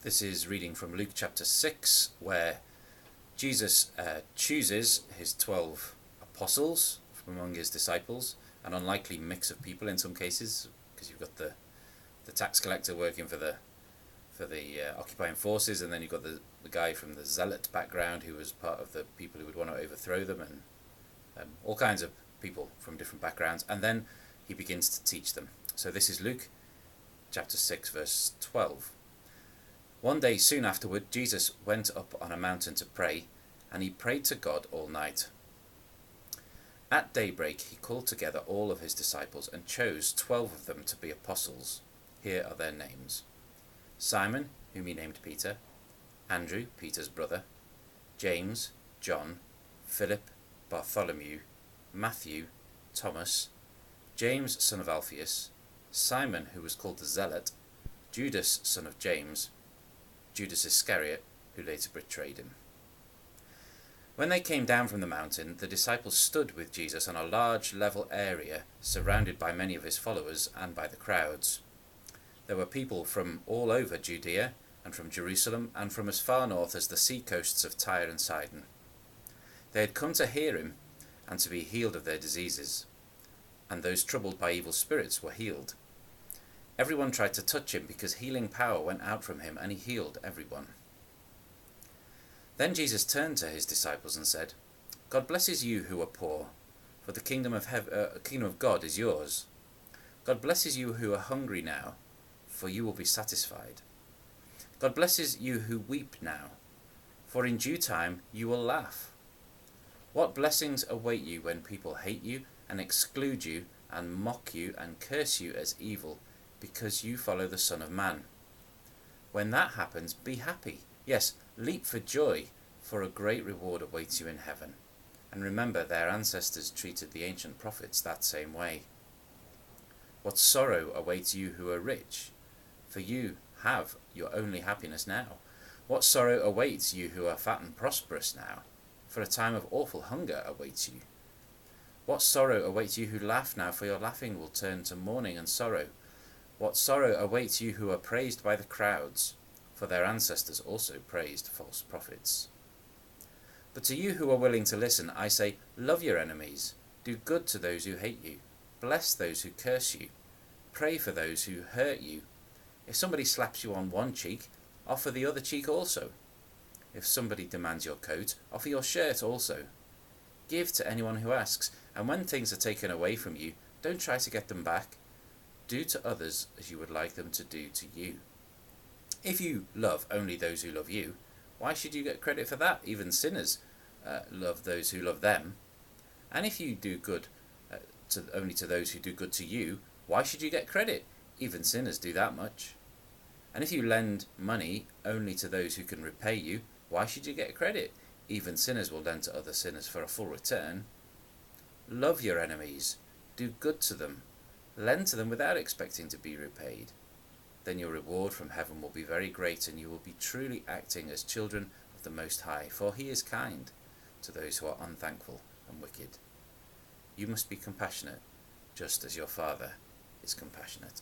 This is reading from Luke chapter 6, where Jesus chooses his 12 apostles from among his disciples, an unlikely mix of people in some cases, because you've got the tax collector working for the occupying forces, and then you've got the guy from the zealot background who was part of the people who would want to overthrow them, and all kinds of people from different backgrounds, and then he begins to teach them. So this is Luke chapter 6 verse 12. One day soon afterward, Jesus went up on a mountain to pray, and he prayed to God all night. At daybreak he called together all of his disciples and chose 12 of them to be apostles. Here are their names: Simon, whom he named Peter; Andrew, Peter's brother; James, John, Philip, Bartholomew, Matthew, Thomas, James son of Alphaeus, Simon who was called the Zealot, Judas son of James, Judas Iscariot, who later betrayed him. When they came down from the mountain, the disciples stood with Jesus on a large level area, surrounded by many of his followers and by the crowds. There were people from all over Judea, and from Jerusalem, and from as far north as the sea coasts of Tyre and Sidon. They had come to hear him, and to be healed of their diseases. And those troubled by evil spirits were healed. Everyone tried to touch him, because healing power went out from him, and he healed everyone. Then Jesus turned to his disciples and said, "God blesses you who are poor, for the kingdom of God is yours. God blesses you who are hungry now, for you will be satisfied. God blesses you who weep now, for in due time you will laugh. What blessings await you when people hate you and exclude you and mock you and curse you as evil, because you follow the Son of Man. When that happens, be happy. Yes, leap for joy, for a great reward awaits you in heaven. And remember, their ancestors treated the ancient prophets that same way. What sorrow awaits you who are rich, for you have your only happiness now. What sorrow awaits you who are fat and prosperous now, for a time of awful hunger awaits you. What sorrow awaits you who laugh now, for your laughing will turn to mourning and sorrow. What sorrow awaits you who are praised by the crowds, for their ancestors also praised false prophets. But to you who are willing to listen, I say, love your enemies, do good to those who hate you, bless those who curse you, pray for those who hurt you. If somebody slaps you on one cheek, offer the other cheek also. If somebody demands your coat, offer your shirt also. Give to anyone who asks, and when things are taken away from you, don't try to get them back. Do to others as you would like them to do to you. If you love only those who love you, why should you get credit for that? Even sinners love those who love them. And if you do good only to those who do good to you, why should you get credit? Even sinners do that much. And if you lend money only to those who can repay you, why should you get credit? Even sinners will lend to other sinners for a full return. Love your enemies, do good to them, lend to them without expecting to be repaid. Then your reward from heaven will be very great, and you will be truly acting as children of the Most High, for he is kind to those who are unthankful and wicked. You must be compassionate, just as your Father is compassionate."